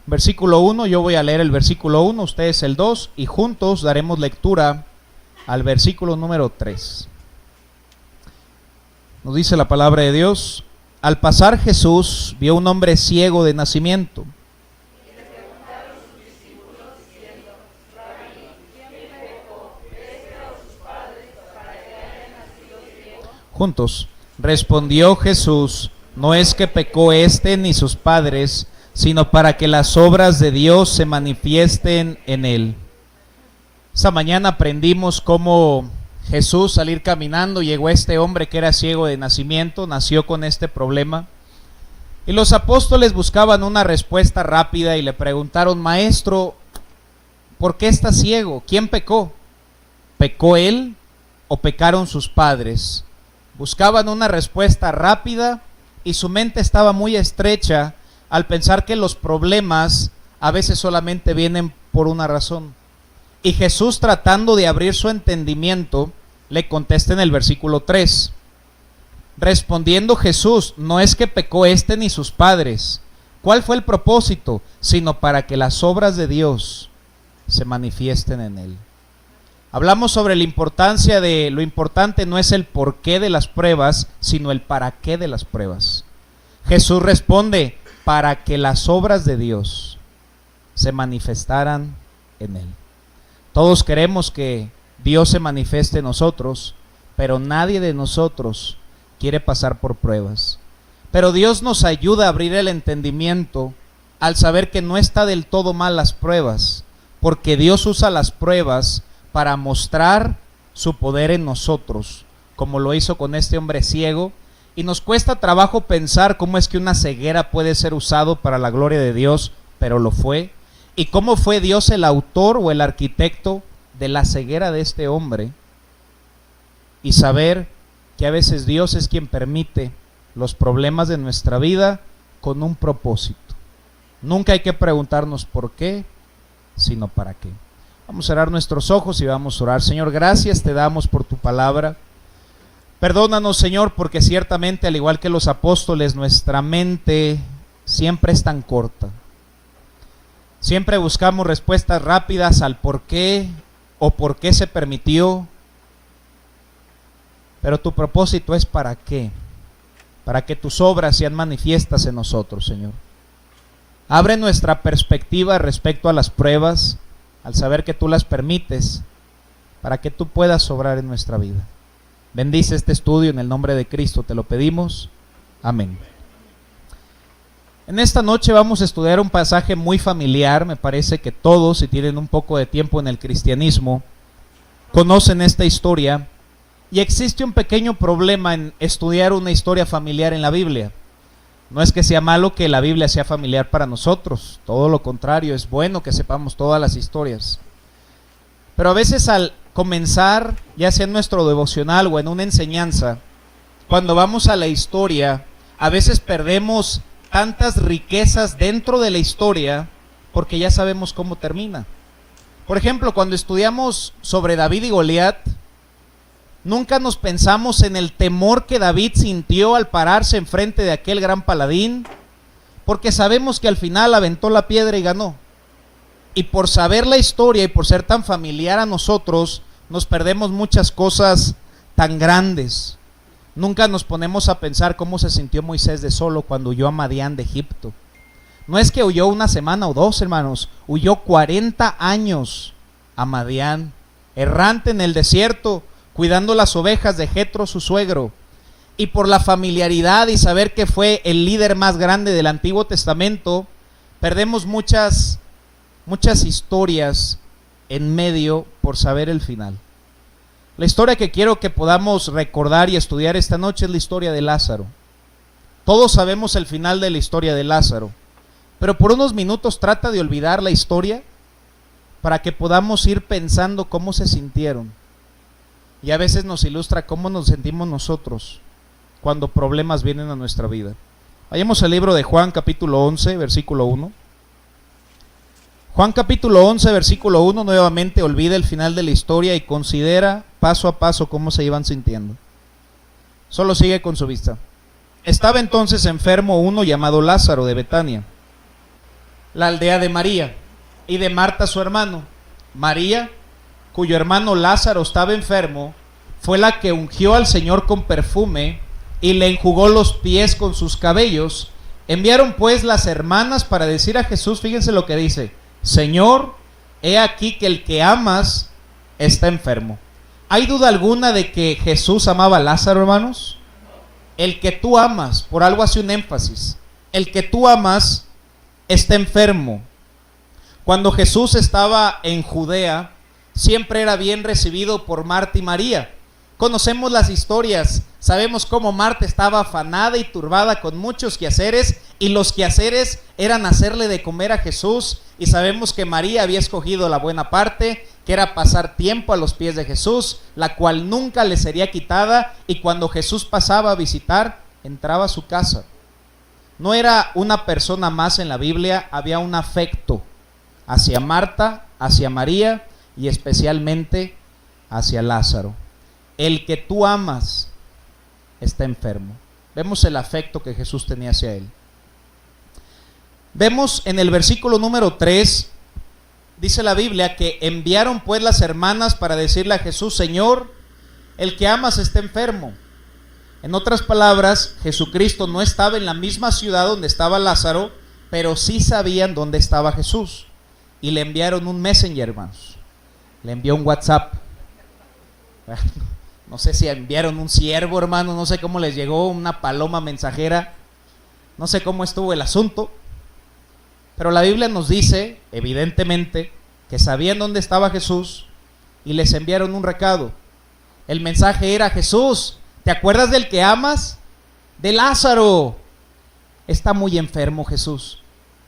Versículo 1, yo voy a leer el versículo 1, ustedes el 2 y juntos daremos lectura al versículo número 3. Nos dice la palabra de Dios: al pasar Jesús vio un hombre ciego de nacimiento. Y le preguntaron sus discípulos diciendo: Rabí, ¿quién pecó, este o sus padres, para que haya nacido ciego? Juntos. Respondió Jesús: no es que pecó este ni sus padres, sino para que las obras de Dios se manifiesten en él. Esta mañana aprendimos cómo Jesús, al ir caminando, llegó a este hombre que era ciego de nacimiento, nació con este problema. Y los apóstoles buscaban una respuesta rápida y le preguntaron: Maestro, ¿por qué está ciego? ¿Quién pecó? ¿Pecó él o pecaron sus padres? Buscaban una respuesta rápida y su mente estaba muy estrecha al pensar que los problemas a veces solamente vienen por una razón. Y Jesús, tratando de abrir su entendimiento, le contesta en el versículo 3. Respondiendo Jesús: no es que pecó este ni sus padres. ¿Cuál fue el propósito? Sino para que las obras de Dios se manifiesten en él. Hablamos sobre la importancia de lo importante no es el porqué de las pruebas, sino el para qué de las pruebas. Jesús responde: para que las obras de Dios se manifestaran en él. Todos queremos que Dios se manifieste en nosotros, pero nadie de nosotros quiere pasar por pruebas. Pero Dios nos ayuda a abrir el entendimiento al saber que no está del todo mal las pruebas, porque Dios usa las pruebas para mostrar su poder en nosotros, como lo hizo con este hombre ciego. Y nos cuesta trabajo pensar cómo es que una ceguera puede ser usado para la gloria de Dios, pero lo fue. Y cómo fue Dios el autor o el arquitecto de la ceguera de este hombre. Y saber que a veces Dios es quien permite los problemas de nuestra vida con un propósito. Nunca hay que preguntarnos por qué, sino para qué. Vamos a cerrar nuestros ojos y vamos a orar. Señor, gracias te damos por tu palabra. Perdónanos, Señor, porque ciertamente, al igual que los apóstoles, nuestra mente siempre es tan corta. Siempre buscamos respuestas rápidas al por qué o por qué se permitió. Pero tu propósito es para qué. Para que tus obras sean manifiestas en nosotros, Señor. Abre nuestra perspectiva respecto a las pruebas, al saber que tú las permites, para que tú puedas obrar en nuestra vida. Bendice este estudio en el nombre de Cristo, te lo pedimos. Amén. En esta noche vamos a estudiar un pasaje muy familiar. Me parece que todos, si tienen un poco de tiempo en el cristianismo, conocen esta historia. Y existe un pequeño problema en estudiar una historia familiar en la Biblia. No es que sea malo que la Biblia sea familiar para nosotros, todo lo contrario, es bueno que sepamos todas las historias. Pero a veces al comenzar, ya sea en nuestro devocional o en una enseñanza, cuando vamos a la historia, a veces perdemos tantas riquezas dentro de la historia porque ya sabemos cómo termina. Por ejemplo, cuando estudiamos sobre David y Goliat, nunca nos pensamos en el temor que David sintió al pararse enfrente de aquel gran paladín, porque sabemos que al final aventó la piedra y ganó. Y por saber la historia y por ser tan familiar a nosotros, nos perdemos muchas cosas tan grandes. Nunca nos ponemos a pensar cómo se sintió Moisés de solo cuando huyó a Madián de Egipto. No es que huyó una semana o dos, hermanos, huyó 40 años a Madián, errante en el desierto, cuidando las ovejas de Jetro, su suegro. Y por la familiaridad y saber que fue el líder más grande del Antiguo Testamento, perdemos muchas historias en medio por saber el final. La historia que quiero que podamos recordar y estudiar esta noche es la historia de Lázaro. Todos sabemos el final de la historia de Lázaro, pero por unos minutos trata de olvidar la historia para que podamos ir pensando cómo se sintieron. Y a veces nos ilustra cómo nos sentimos nosotros cuando problemas vienen a nuestra vida. Vayamos al libro de Juan capítulo 11, versículo 1. Juan capítulo 11, versículo 1, nuevamente olvida el final de la historia y considera paso a paso cómo se iban sintiendo. Solo sigue con su vista. Estaba entonces enfermo uno llamado Lázaro de Betania, la aldea de María y de Marta su hermano. María, cuyo hermano Lázaro estaba enfermo, fue la que ungió al Señor con perfume y le enjugó los pies con sus cabellos. Enviaron pues las hermanas para decir a Jesús, fíjense lo que dice: Señor, he aquí que el que amas está enfermo. ¿Hay duda alguna de que Jesús amaba a Lázaro, hermanos? El que tú amas, por algo hace un énfasis, el que tú amas está enfermo. Cuando Jesús estaba en Judea, siempre era bien recibido por Marta y María. Conocemos las historias, sabemos cómo Marta estaba afanada y turbada con muchos quehaceres, y los quehaceres eran hacerle de comer a Jesús, y sabemos que María había escogido la buena parte, que era pasar tiempo a los pies de Jesús, la cual nunca le sería quitada, y cuando Jesús pasaba a visitar, entraba a su casa. No era una persona más en la Biblia, había un afecto hacia Marta, hacia María y especialmente hacia Lázaro. El que tú amas está enfermo. Vemos el afecto que Jesús tenía hacia él. Vemos en el versículo número 3, dice la Biblia, que enviaron pues las hermanas para decirle a Jesús: Señor, el que amas está enfermo. En otras palabras, Jesucristo no estaba en la misma ciudad donde estaba Lázaro, pero sí sabían dónde estaba Jesús. Y le enviaron un messenger, hermanos. Le envió un WhatsApp. No sé si enviaron un ciervo, hermano, no sé cómo les llegó, una paloma mensajera. No sé cómo estuvo el asunto. Pero la Biblia nos dice, evidentemente, que sabían dónde estaba Jesús y les enviaron un recado. El mensaje era: Jesús, ¿te acuerdas del que amas? De Lázaro. Está muy enfermo, Jesús.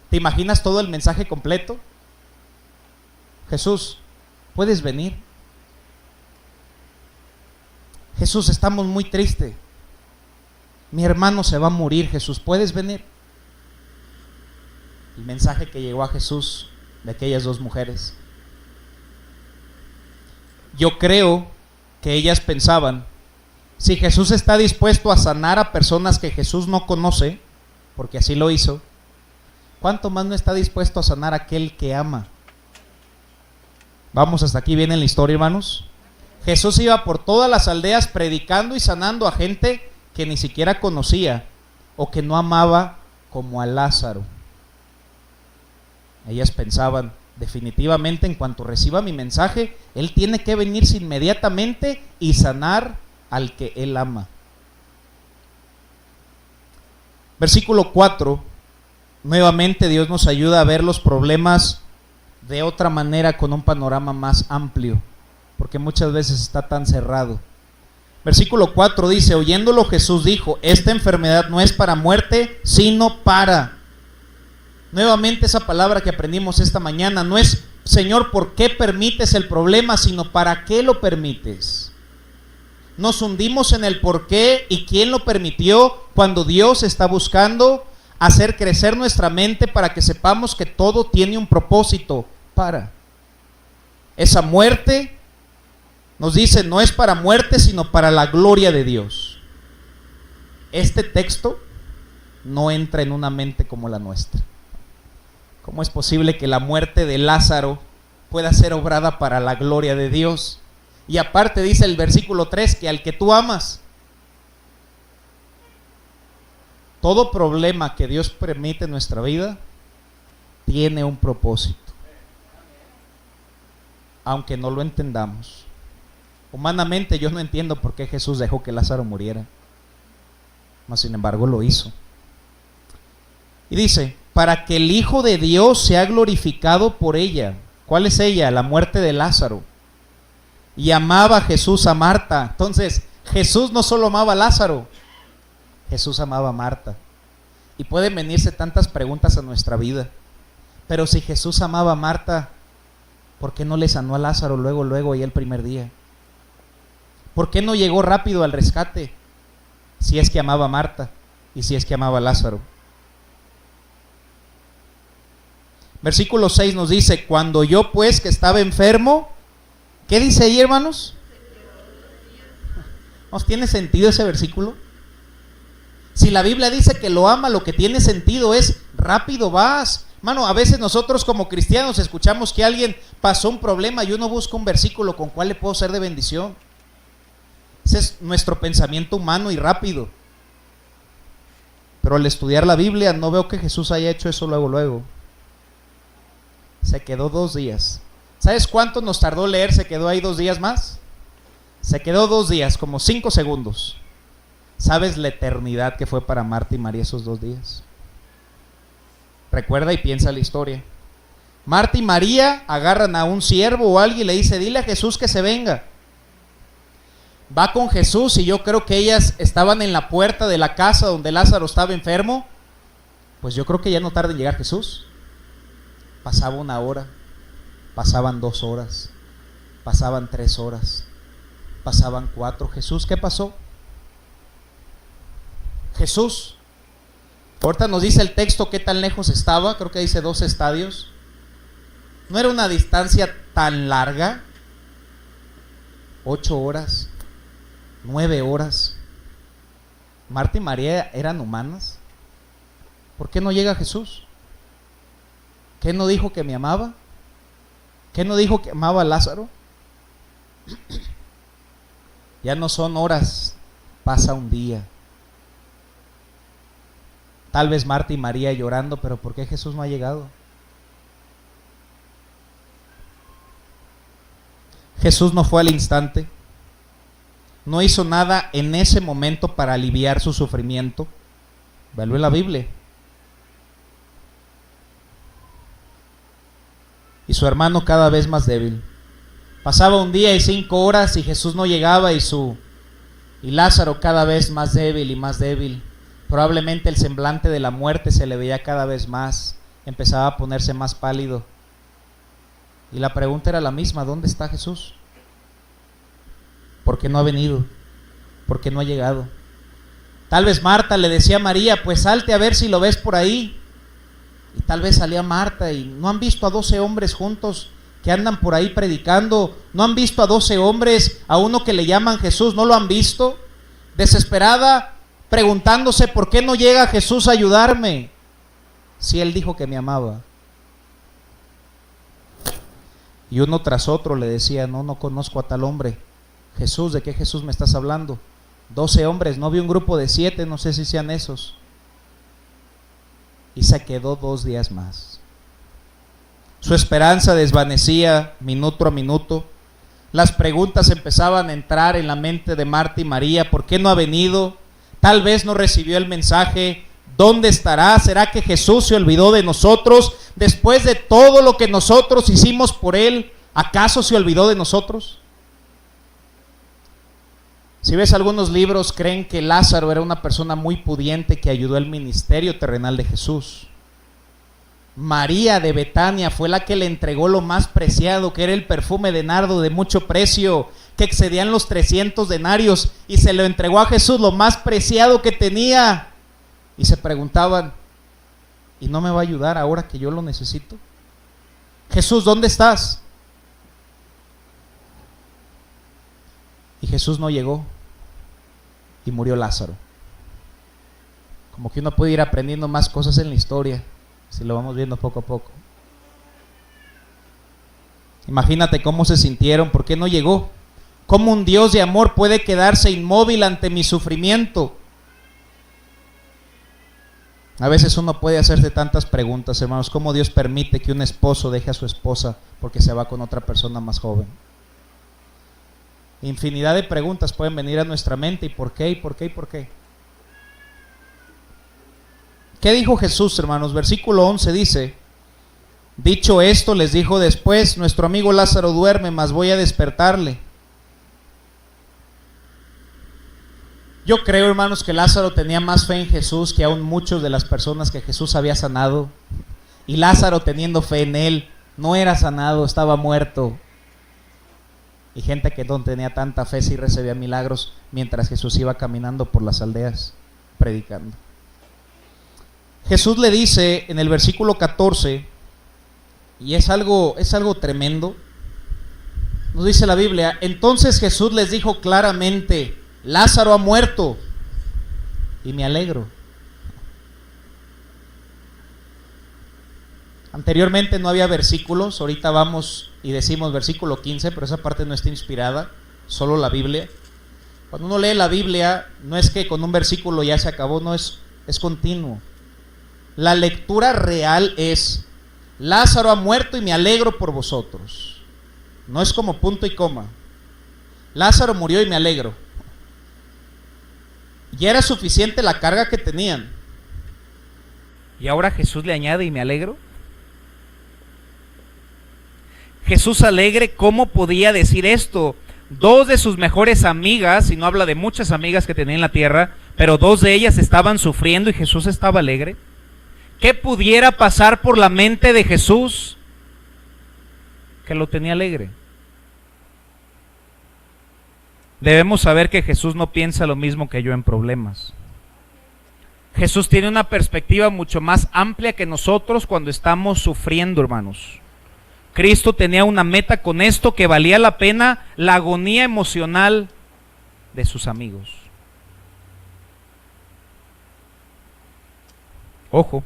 ¿Te imaginas todo el mensaje completo? Jesús, ¿puedes venir? Jesús, estamos muy tristes. Mi hermano se va a morir, Jesús, ¿puedes venir? El mensaje que llegó a Jesús de aquellas dos mujeres. Yo creo que ellas pensaban: si Jesús está dispuesto a sanar a personas que Jesús no conoce, porque así lo hizo, ¿cuánto más no está dispuesto a sanar a aquel que ama? Vamos, hasta aquí viene la historia, hermanos. Jesús iba por todas las aldeas predicando y sanando a gente que ni siquiera conocía o que no amaba como a Lázaro. Ellas pensaban: definitivamente en cuanto reciba mi mensaje, Él tiene que venirse inmediatamente y sanar al que Él ama. Versículo 4. Nuevamente Dios nos ayuda a ver los problemas de otra manera, con un panorama más amplio, porque muchas veces está tan cerrado. Versículo 4 dice: oyéndolo Jesús dijo: esta enfermedad no es para muerte, sino para... Nuevamente esa palabra que aprendimos esta mañana no es: Señor, ¿por qué permites el problema?, sino ¿para qué lo permites? Nos hundimos en el por qué y quién lo permitió, cuando Dios está buscando hacer crecer nuestra mente para que sepamos que todo tiene un propósito. Para esa muerte, nos dice, no es para muerte, sino para la gloria de Dios. Este texto no entra en una mente como la nuestra. ¿Cómo es posible que la muerte de Lázaro pueda ser obrada para la gloria de Dios? Y aparte dice el versículo 3 que al que tú amas. Todo problema que Dios permite en nuestra vida tiene un propósito, aunque no lo entendamos. Humanamente yo no entiendo por qué Jesús dejó que Lázaro muriera, mas sin embargo lo hizo. Y dice: para que el Hijo de Dios sea glorificado por ella. ¿Cuál es ella? La muerte de Lázaro. Y amaba Jesús a Marta. Entonces, Jesús no solo amaba a Lázaro, Jesús amaba a Marta. Y pueden venirse tantas preguntas a nuestra vida. Pero si Jesús amaba a Marta, ¿por qué no le sanó a Lázaro luego y el primer día? ¿Por qué no llegó rápido al rescate? Si es que amaba a Marta y si es que amaba a Lázaro. Versículo 6 nos dice: cuando yo pues que estaba enfermo, ¿qué dice ahí, hermanos? ¿Nos tiene sentido ese versículo? Si la Biblia dice que lo ama, lo que tiene sentido es: rápido vas, Hermano, a veces nosotros como cristianos escuchamos que alguien pasó un problema y uno busca un versículo con cuál le puedo ser de bendición. Ese es nuestro pensamiento humano y rápido. Pero al estudiar la Biblia no veo que Jesús haya hecho eso luego. Se quedó 2 días. ¿Sabes cuánto nos tardó leer? ¿Se quedó ahí 2 días más? Se quedó 2 días, como 5 segundos. ¿Sabes la eternidad que fue para Marta y María esos 2 días? Recuerda y piensa la historia. Marta y María agarran a un siervo o alguien y le dice, dile a Jesús que se venga. Va con Jesús y yo creo que ellas estaban en la puerta de la casa donde Lázaro estaba enfermo. Pues yo creo que ya no tarda en llegar Jesús. Pasaba 1 hora, pasaban 2 horas, pasaban 3 horas, pasaban 4. Jesús, ¿qué pasó? Jesús, ahorita nos dice el texto qué tan lejos estaba, creo que dice 2 estadios. No era una distancia tan larga. 8 horas, 9 horas. Marta y María eran humanas. ¿Por qué no llega Jesús? ¿Qué no dijo que me amaba? ¿Qué no dijo que amaba a Lázaro? Ya no son horas, pasa un día. Tal vez Marta y María llorando, pero ¿por qué Jesús no ha llegado? Jesús no fue al instante, no hizo nada en ese momento para aliviar su sufrimiento. Véalo en la Biblia. Y su hermano cada vez más débil. Pasaba 1 día y 5 horas y Jesús no llegaba y Lázaro cada vez más débil y más débil. Probablemente el semblante de la muerte se le veía cada vez más, empezaba a ponerse más pálido. Y la pregunta era la misma, ¿dónde está Jesús? ¿Por qué no ha venido? ¿Por qué no ha llegado? Tal vez Marta le decía a María, pues salte a ver si lo ves por ahí. Y tal vez salía Marta y no han visto a 12 hombres juntos que andan por ahí predicando. No han visto a 12 hombres, a uno que le llaman Jesús, ¿no lo han visto? Desesperada, preguntándose por qué no llega Jesús a ayudarme, si él dijo que me amaba. Y uno tras otro le decía, no conozco a tal hombre. Jesús, ¿de qué Jesús me estás hablando? 12 hombres, no vi un grupo de 7, no sé si sean esos. Y se quedó 2 días más. Su esperanza desvanecía minuto a minuto. Las preguntas empezaban a entrar en la mente de Marta y María. ¿Por qué no ha venido? Tal vez no recibió el mensaje. ¿Dónde estará? ¿Será que Jesús se olvidó de nosotros? Después de todo lo que nosotros hicimos por Él, ¿acaso se olvidó de nosotros? Si ves algunos libros, creen que Lázaro era una persona muy pudiente que ayudó el ministerio terrenal de Jesús. María de Betania fue la que le entregó lo más preciado, que era el perfume de nardo de mucho precio, que excedían los 300 denarios, y se lo entregó a Jesús, lo más preciado que tenía. Y se preguntaban, ¿y no me va a ayudar ahora que yo lo necesito? Jesús, ¿dónde estás? Y Jesús no llegó. Y murió Lázaro. Como que uno puede ir aprendiendo más cosas en la historia si lo vamos viendo poco a poco. Imagínate cómo se sintieron, ¿por qué no llegó? ¿Cómo un Dios de amor puede quedarse inmóvil ante mi sufrimiento? A veces uno puede hacerse tantas preguntas, hermanos. ¿Cómo Dios permite que un esposo deje a su esposa porque se va con otra persona más joven? Infinidad de preguntas pueden venir a nuestra mente. ¿Y por qué? ¿Y por qué? ¿Y por qué? ¿Qué dijo Jesús, hermanos? Versículo 11 dice: dicho esto, les dijo después, nuestro amigo Lázaro duerme, mas voy a despertarle. Yo creo, hermanos, que Lázaro tenía más fe en Jesús que aún muchos de las personas que Jesús había sanado. Y Lázaro, teniendo fe en él, no era sanado, estaba muerto. Y gente que no tenía tanta fe sí recibía milagros mientras Jesús iba caminando por las aldeas predicando. Jesús le dice en el versículo 14, y es algo tremendo, nos dice la Biblia: entonces Jesús les dijo claramente, Lázaro ha muerto, y me alegro. Anteriormente no había versículos, ahorita vamos y decimos versículo 15, pero esa parte no está inspirada, solo la Biblia. Cuando uno lee la Biblia, no es que con un versículo ya se acabó, no, es continuo. La lectura real es: Lázaro ha muerto y me alegro por vosotros. No es como punto y coma. Lázaro murió y me alegro. Ya era suficiente la carga que tenían. Y ahora Jesús le añade: y me alegro. Jesús alegre, ¿cómo podía decir esto? Dos de sus mejores amigas, y no habla de muchas amigas que tenía en la tierra, pero dos de ellas estaban sufriendo y Jesús estaba alegre. ¿Qué pudiera pasar por la mente de Jesús que lo tenía alegre? Debemos saber que Jesús no piensa lo mismo que yo en problemas. Jesús tiene una perspectiva mucho más amplia que nosotros cuando estamos sufriendo, hermanos. Cristo tenía una meta con esto, que valía la pena la agonía emocional de sus amigos. Ojo,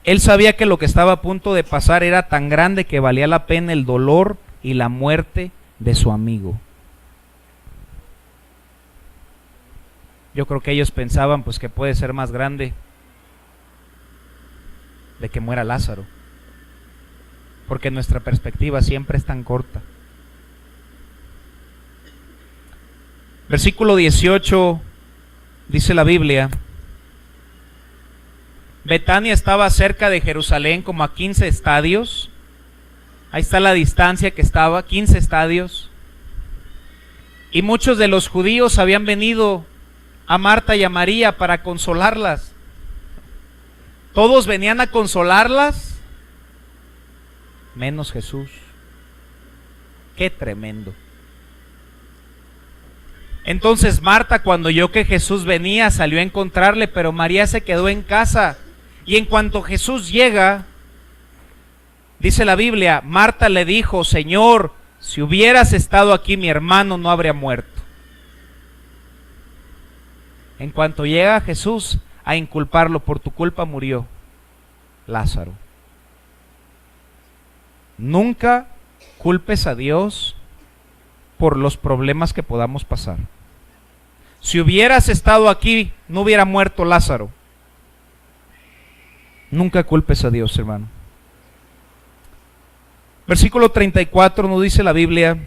él sabía que lo que estaba a punto de pasar era tan grande que valía la pena el dolor y la muerte de su amigo. Yo creo que ellos pensaban pues que puede ser más grande de que muera Lázaro, porque nuestra perspectiva siempre es tan corta. Versículo 18 dice la Biblia: Betania estaba cerca de Jerusalén, como a 15 estadios. Ahí está la distancia que estaba, 15 estadios. Y muchos de los judíos habían venido a Marta y a María para consolarlas. Todos venían a consolarlas, menos Jesús. Qué tremendo. Entonces Marta, cuando oyó que Jesús venía, salió a encontrarle, pero María se quedó en casa. Y en cuanto Jesús llega, dice la Biblia, Marta le dijo: Señor, si hubieras estado aquí, mi hermano no habría muerto. En cuanto llega Jesús a inculparlo: por tu culpa murió Lázaro. Nunca culpes a Dios por los problemas que podamos pasar. Si hubieras estado aquí, no hubiera muerto Lázaro. Nunca culpes a Dios, hermano. Versículo 34 nos dice la Biblia: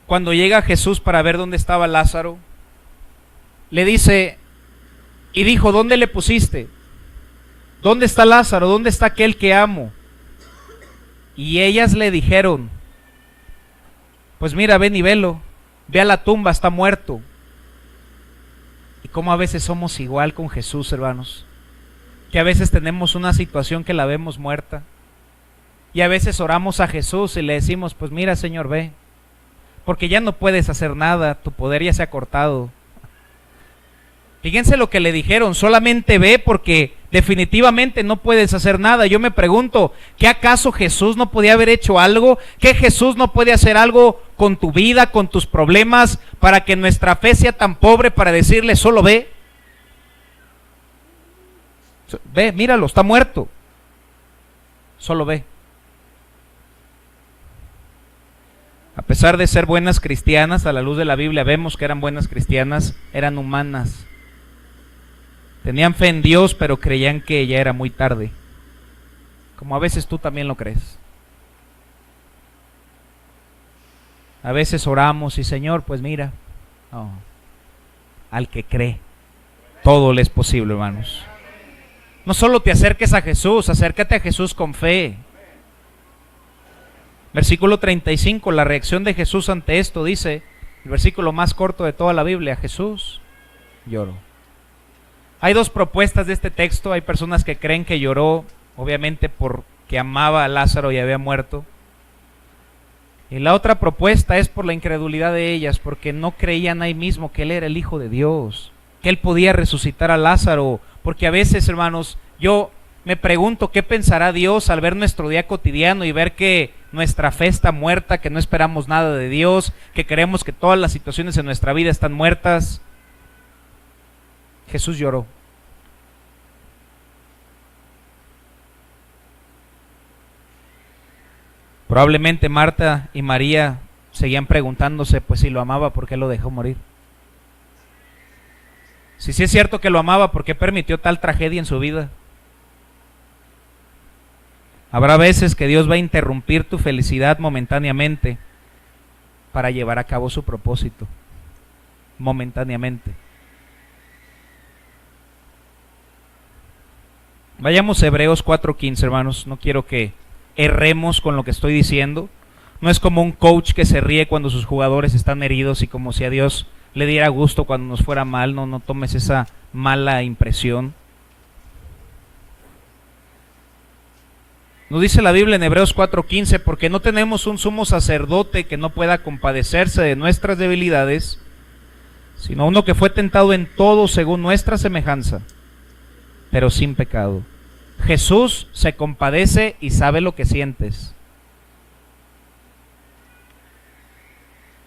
cuando llega Jesús para ver dónde estaba Lázaro, le dice, y dijo: ¿dónde le pusiste? ¿Dónde está Lázaro? ¿Dónde está aquel que amo? Y ellas le dijeron: pues mira, ven y velo, ve a la tumba, está muerto. Y cómo a veces somos igual con Jesús, hermanos, que a veces tenemos una situación que la vemos muerta, y a veces oramos a Jesús y le decimos: pues mira, Señor, ve, porque ya no puedes hacer nada, tu poder ya se ha cortado. Fíjense lo que le dijeron: solamente ve, porque definitivamente no puedes hacer nada. Yo me pregunto, ¿qué acaso Jesús no podía haber hecho algo? ¿Qué Jesús no puede hacer algo con tu vida, con tus problemas, para que nuestra fe sea tan pobre para decirle: solo ve? Ve, míralo, está muerto. Solo ve. A pesar de ser buenas cristianas, a la luz de la Biblia vemos que eran buenas cristianas, eran humanas. Tenían fe en Dios, pero creían que ya era muy tarde. Como a veces tú también lo crees. A veces oramos y: Señor, pues mira. No. Al que cree, todo le es posible, hermanos. No solo te acerques a Jesús, acércate a Jesús con fe. Versículo 35, la reacción de Jesús ante esto, dice, el versículo más corto de toda la Biblia: Jesús lloró. Hay dos propuestas de este texto. Hay personas que creen que lloró, obviamente porque amaba a Lázaro y había muerto. Y la otra propuesta es por la incredulidad de ellas, porque no creían ahí mismo que Él era el Hijo de Dios, que Él podía resucitar a Lázaro. Porque a veces, hermanos, yo me pregunto qué pensará Dios al ver nuestro día cotidiano y ver que nuestra fe está muerta, que no esperamos nada de Dios, que creemos que todas las situaciones en nuestra vida están muertas. Jesús lloró. Probablemente Marta y María seguían preguntándose, pues si lo amaba, ¿por qué lo dejó morir? Si sí es cierto que lo amaba, ¿por qué permitió tal tragedia en su vida? Habrá veces que Dios va a interrumpir tu felicidad momentáneamente para llevar a cabo su propósito. Momentáneamente. Vayamos a Hebreos 4:15, hermanos. No quiero que erremos con lo que estoy diciendo. No es como un coach que se ríe cuando sus jugadores están heridos y como si a Dios le diera gusto cuando nos fuera mal. No tomes esa mala impresión. Nos dice la Biblia en Hebreos 4:15, porque no tenemos un sumo sacerdote que no pueda compadecerse de nuestras debilidades, sino uno que fue tentado en todo según nuestra semejanza, pero sin pecado. Jesús se compadece y sabe lo que sientes.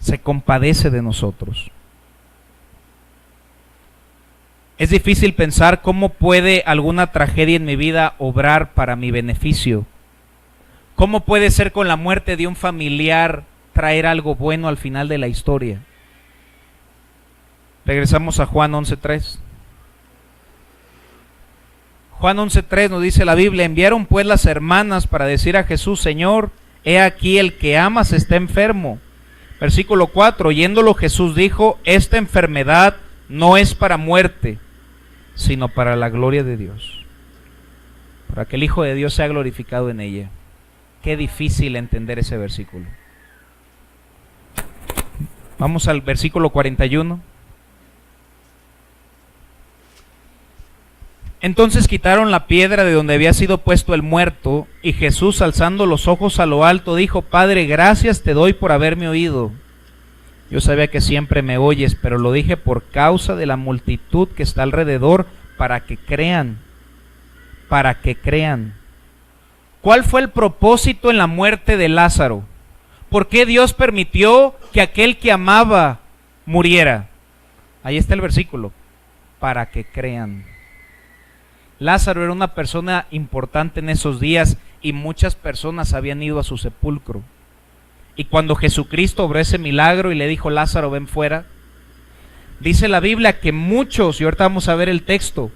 Se compadece de nosotros. Es difícil pensar cómo puede alguna tragedia en mi vida obrar para mi beneficio. ¿Cómo puede ser con la muerte de un familiar traer algo bueno al final de la historia? Regresamos a Juan 11:3. Juan 11:3 nos dice la Biblia: enviaron pues las hermanas para decir a Jesús: Señor, he aquí el que amas está enfermo. Versículo 4, oyéndolo Jesús dijo: esta enfermedad no es para muerte, sino para la gloria de Dios, para que el Hijo de Dios sea glorificado en ella. Qué difícil entender ese versículo. Vamos al versículo 41. Entonces quitaron la piedra de donde había sido puesto el muerto, y Jesús, alzando los ojos a lo alto, dijo: Padre, gracias te doy por haberme oído. Yo sabía que siempre me oyes, pero lo dije por causa de la multitud que está alrededor, para que crean. Para que crean. ¿Cuál fue el propósito en la muerte de Lázaro? ¿Por qué Dios permitió que aquel que amaba muriera? Ahí está el versículo. Para que crean. Lázaro era una persona importante en esos días y muchas personas habían ido a su sepulcro. Y cuando Jesucristo obró ese milagro y le dijo: Lázaro, ven fuera, dice la Biblia que muchos, y ahorita vamos a ver el texto,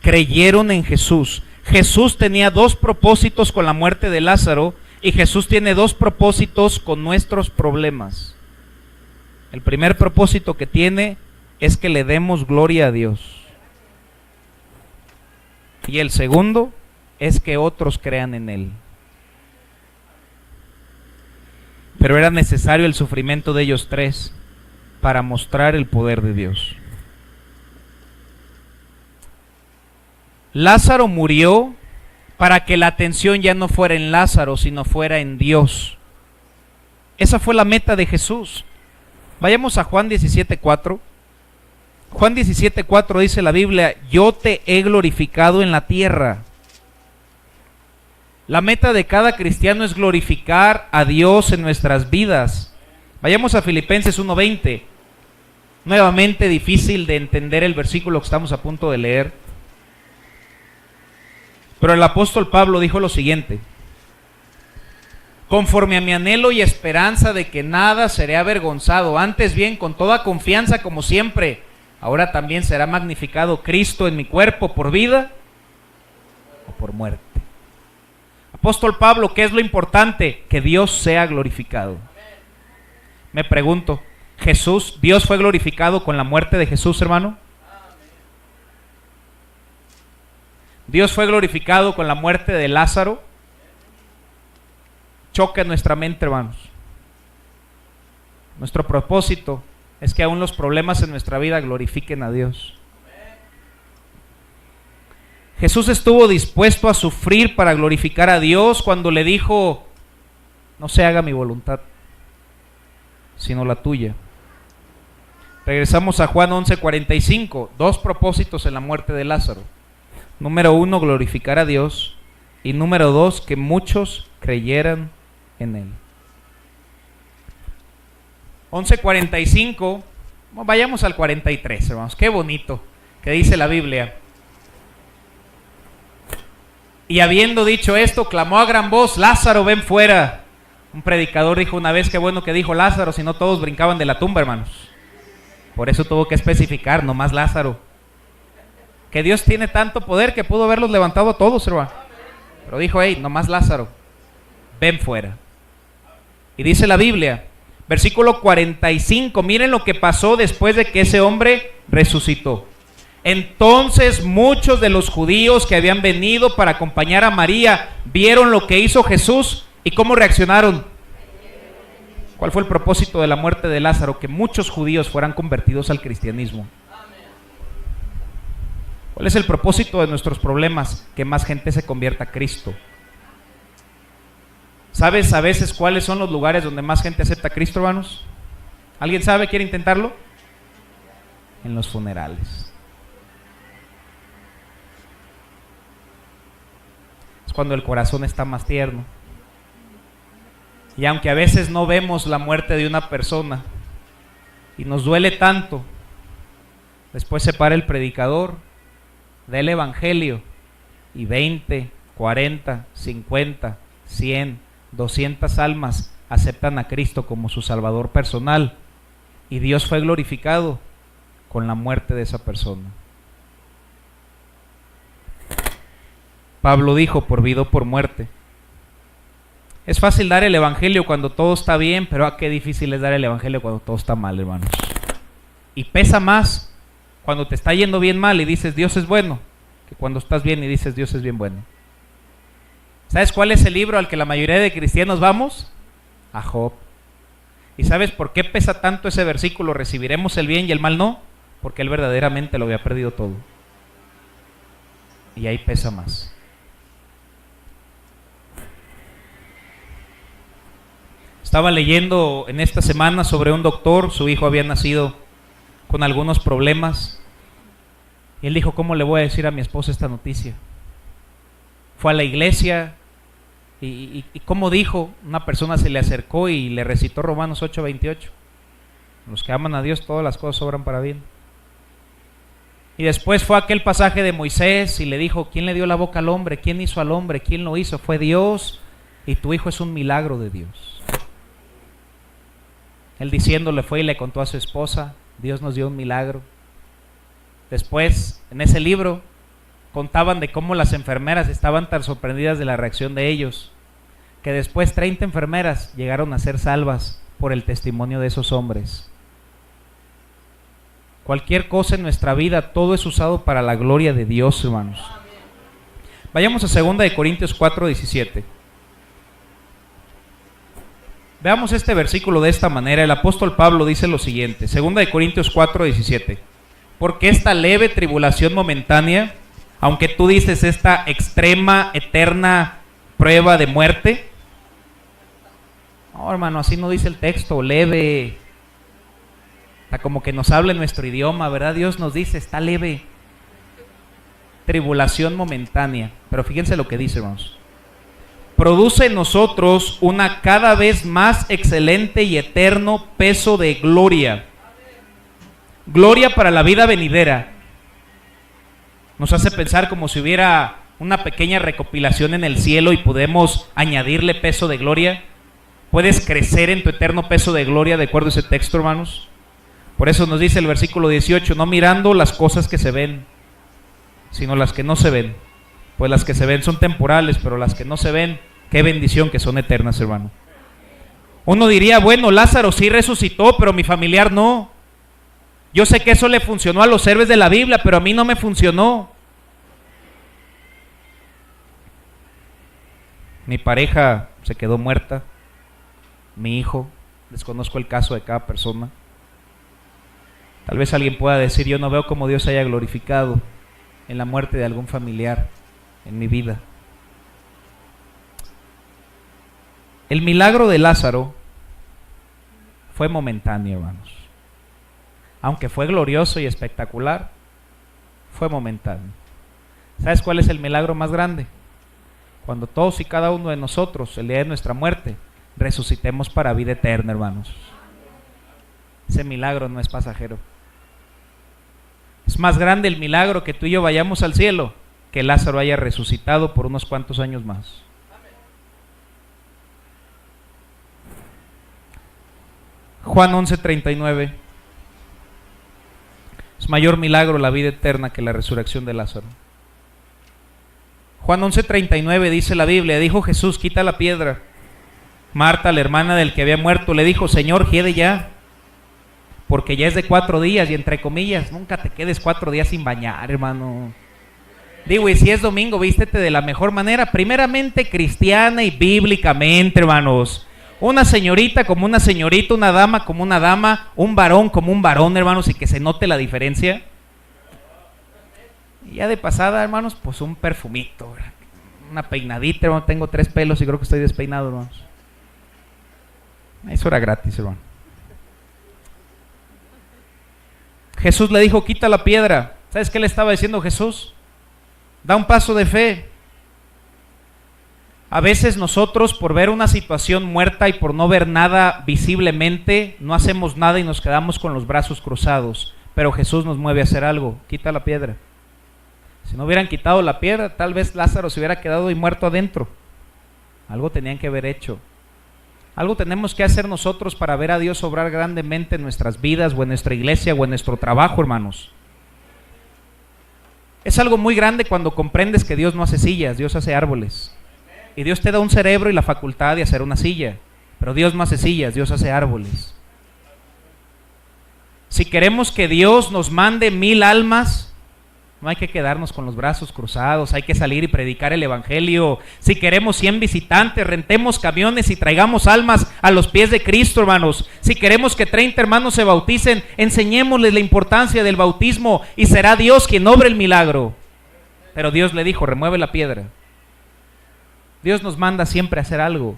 creyeron en Jesús. Jesús tenía dos propósitos con la muerte de Lázaro y Jesús tiene dos propósitos con nuestros problemas. El primer propósito que tiene es que le demos gloria a Dios. Y el segundo es que otros crean en Él. Pero era necesario el sufrimiento de ellos tres para mostrar el poder de Dios. Lázaro murió para que la atención ya no fuera en Lázaro, sino fuera en Dios. Esa fue la meta de Jesús. Vayamos a Juan 17:4. Juan 17:4 dice la Biblia: yo te he glorificado en la tierra. La meta de cada cristiano es glorificar a Dios en nuestras vidas. Vayamos a Filipenses 1:20. Nuevamente difícil de entender el versículo que estamos a punto de leer. Pero el apóstol Pablo dijo lo siguiente: conforme a mi anhelo y esperanza de que nada seré avergonzado, antes bien con toda confianza como siempre, ahora también será magnificado Cristo en mi cuerpo, por vida o por muerte. Apóstol Pablo, ¿qué es lo importante? Que Dios sea glorificado. Me pregunto, ¿Dios fue glorificado con la muerte de Jesús, hermano? ¿Dios fue glorificado con la muerte de Lázaro? Choca en nuestra mente, hermanos. Nuestro propósito es que aún los problemas en nuestra vida glorifiquen a Dios. Jesús estuvo dispuesto a sufrir para glorificar a Dios cuando le dijo: no se haga mi voluntad, sino la tuya. Regresamos a Juan 11:45. Dos propósitos en la muerte de Lázaro. Número 1, glorificar a Dios. Y número 2, que muchos creyeran en Él. 11:45. Vayamos al 43, hermanos. Qué bonito que dice la Biblia. Y habiendo dicho esto, clamó a gran voz: Lázaro, ven fuera. Un predicador dijo una vez: qué bueno que dijo Lázaro, si no todos brincaban de la tumba, hermanos. Por eso tuvo que especificar, no más Lázaro. Que Dios tiene tanto poder que pudo haberlos levantado a todos, hermano. Pero dijo: hey, no más Lázaro, ven fuera. Y dice la Biblia, versículo 45, miren lo que pasó después de que ese hombre resucitó. Entonces muchos de los judíos que habían venido para acompañar a María vieron lo que hizo Jesús y cómo reaccionaron. ¿Cuál fue el propósito de la muerte de Lázaro? Que muchos judíos fueran convertidos al cristianismo. ¿Cuál es el propósito de nuestros problemas? Que más gente se convierta a Cristo. ¿Sabes a veces cuáles son los lugares donde más gente acepta a Cristo, hermanos? ¿Alguien sabe? ¿Quiere intentarlo? En los funerales. Es cuando el corazón está más tierno. Y aunque a veces no vemos la muerte de una persona y nos duele tanto, después se para el predicador del evangelio y 20, 40, 50, 100, 200 almas aceptan a Cristo como su Salvador personal, y Dios fue glorificado con la muerte de esa persona. Pablo dijo: por vida o por muerte. Es fácil dar el evangelio cuando todo está bien, pero qué difícil es dar el evangelio cuando todo está mal, hermanos. Y pesa más cuando te está yendo bien mal y dices Dios es bueno, que cuando estás bien y dices Dios es bien bueno. ¿Sabes cuál es el libro al que la mayoría de cristianos vamos? A Job. ¿Y sabes por qué pesa tanto ese versículo? Recibiremos el bien y el mal no, porque él verdaderamente lo había perdido todo. Y ahí pesa más. Estaba leyendo en esta semana sobre un doctor. Su hijo había nacido con algunos problemas y él dijo: ¿cómo le voy a decir a mi esposa esta noticia? Fue a la iglesia y como dijo, una persona se le acercó y le recitó Romanos 8:28. Los que aman a Dios, todas las cosas obran para bien. Y después fue aquel pasaje de Moisés y le dijo: ¿quién le dio la boca al hombre? ¿Quién hizo al hombre? ¿Quién lo hizo? Fue Dios, y tu hijo es un milagro de Dios. Él diciéndole fue y le contó a su esposa: Dios nos dio un milagro. Después, en ese libro, contaban de cómo las enfermeras estaban tan sorprendidas de la reacción de ellos, que después 30 enfermeras llegaron a ser salvas por el testimonio de esos hombres. Cualquier cosa en nuestra vida, todo es usado para la gloria de Dios, hermanos. Vayamos a 2 Corintios 4:17. Veamos este versículo de esta manera. El apóstol Pablo dice lo siguiente, 2 Corintios 4:17. Porque esta leve tribulación momentánea, aunque tú dices esta extrema, eterna prueba de muerte, no, hermano, así no dice el texto, leve. Está como que nos habla en nuestro idioma, ¿verdad? Dios nos dice, está leve. Tribulación momentánea. Pero fíjense lo que dice, hermanos. Produce en nosotros una cada vez más excelente y eterno peso de gloria. Gloria para la vida venidera. Nos hace pensar como si hubiera una pequeña recopilación en el cielo y podemos añadirle peso de gloria. Puedes crecer en tu eterno peso de gloria de acuerdo a ese texto, hermanos. Por eso nos dice el versículo 18, no mirando las cosas que se ven, sino las que no se ven. Pues las que se ven son temporales, pero las que no se ven, qué bendición que son eternas, hermano. Uno diría, bueno, Lázaro sí resucitó, pero mi familiar no. Yo sé que eso le funcionó a los héroes de la Biblia, pero a mí no me funcionó. Mi pareja se quedó muerta, mi hijo, desconozco el caso de cada persona. Tal vez alguien pueda decir, yo no veo cómo Dios haya glorificado en la muerte de algún familiar en mi vida. El milagro de Lázaro fue momentáneo, hermanos. Aunque fue glorioso y espectacular, fue momentáneo. ¿Sabes cuál es el milagro más grande? Cuando todos y cada uno de nosotros, el día de nuestra muerte, resucitemos para vida eterna, hermanos. Ese milagro no es pasajero. Es más grande el milagro que tú y yo vayamos al cielo que Lázaro haya resucitado por unos cuantos años más. Juan 11:39. Es mayor milagro la vida eterna que la resurrección de Lázaro. Juan 11:39 dice la Biblia, dijo Jesús, quita la piedra. Marta, la hermana del que había muerto, le dijo, Señor, hiede ya, porque ya es de 4 días, y entre comillas, nunca te quedes 4 días sin bañar, hermano. Digo, y si es domingo, vístete de la mejor manera, primeramente cristiana y bíblicamente, hermanos. Una señorita como una señorita, una dama como una dama, un varón como un varón, hermanos, y que se note la diferencia. Y ya de pasada, hermanos, pues un perfumito, una peinadita, hermano. Tengo 3 pelos y creo que estoy despeinado, hermanos. Eso era gratis, hermano. Jesús le dijo, quita la piedra. ¿Sabes qué le estaba diciendo Jesús? Da un paso de fe. A veces nosotros, por ver una situación muerta y por no ver nada visiblemente, no hacemos nada y nos quedamos con los brazos cruzados. Pero Jesús nos mueve a hacer algo. Quita la piedra. Si no hubieran quitado la piedra, tal vez Lázaro se hubiera quedado y muerto adentro. Algo tenían que haber hecho. Algo tenemos que hacer nosotros para ver a Dios obrar grandemente en nuestras vidas o en nuestra iglesia o en nuestro trabajo, hermanos. Es algo muy grande cuando comprendes que Dios no hace sillas, Dios hace árboles. Y Dios te da un cerebro y la facultad de hacer una silla. Pero Dios no hace sillas, Dios hace árboles. Si queremos que Dios nos mande 1000 almas, no hay que quedarnos con los brazos cruzados, hay que salir y predicar el evangelio. Si queremos 100 visitantes, rentemos camiones y traigamos almas a los pies de Cristo, hermanos. Si queremos que 30 hermanos se bauticen, enseñémosles la importancia del bautismo y será Dios quien obre el milagro. Pero Dios le dijo, remueve la piedra. Dios nos manda siempre a hacer algo.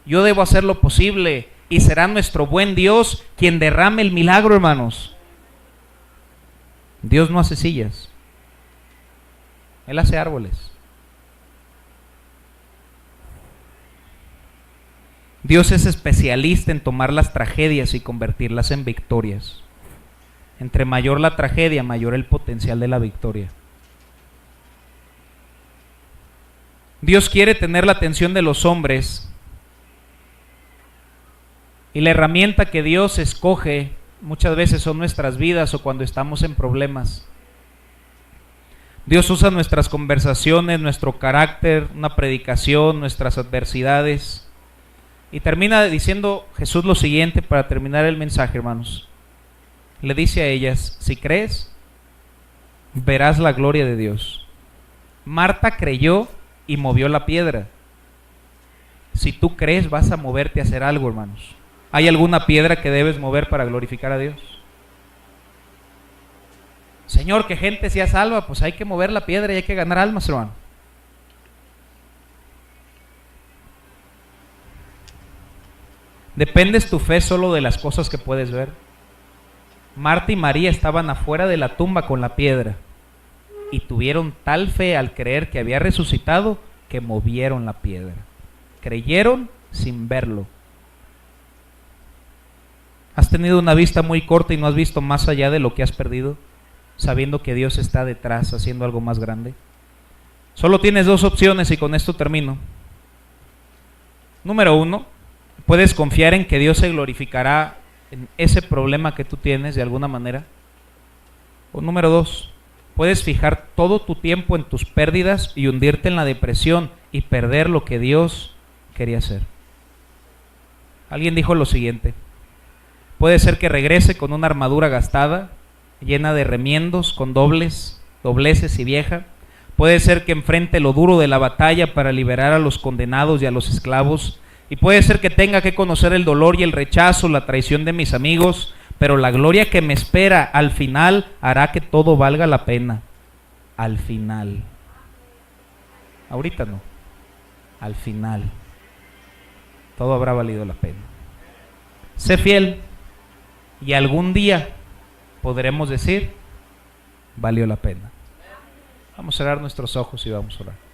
Yo debo hacer lo posible y será nuestro buen Dios quien derrame el milagro, hermanos. Dios no hace sillas. Él hace árboles. Dios es especialista en tomar las tragedias y convertirlas en victorias. Entre mayor la tragedia, mayor el potencial de la victoria. Dios quiere tener la atención de los hombres y la herramienta que Dios escoge muchas veces son nuestras vidas o cuando estamos en problemas. Dios usa nuestras conversaciones, nuestro carácter, una predicación, nuestras adversidades. Y termina diciendo Jesús lo siguiente para terminar el mensaje, hermanos. Le dice a ellas, si crees, verás la gloria de Dios. Marta creyó y movió la piedra. Si tú crees, vas a moverte a hacer algo, hermanos. ¿Hay alguna piedra que debes mover para glorificar a Dios? Señor, que gente sea salva, pues hay que mover la piedra y hay que ganar almas, hermano. ¿Dependes tu fe solo de las cosas que puedes ver? Marta y María estaban afuera de la tumba con la piedra y tuvieron tal fe al creer que había resucitado que movieron la piedra. Creyeron sin verlo. ¿Has tenido una vista muy corta y no has visto más allá de lo que has perdido? Sabiendo que Dios está detrás haciendo algo más grande. Solo tienes 2 opciones y con esto termino. Número 1, puedes confiar en que Dios se glorificará en ese problema que tú tienes de alguna manera. O número 2, puedes fijar todo tu tiempo en tus pérdidas y hundirte en la depresión y perder lo que Dios quería hacer. Alguien dijo lo siguiente: puede ser que regrese con una armadura gastada, llena de remiendos, con dobleces y vieja. Puede ser que enfrente lo duro de la batalla para liberar a los condenados y a los esclavos. Y puede ser que tenga que conocer el dolor y el rechazo, la traición de mis amigos, pero la gloria que me espera al final hará que todo valga la pena. Al final. Ahorita no. Al final. Todo habrá valido la pena. Sé fiel y algún día podremos decir, valió la pena. Vamos a cerrar nuestros ojos y vamos a orar.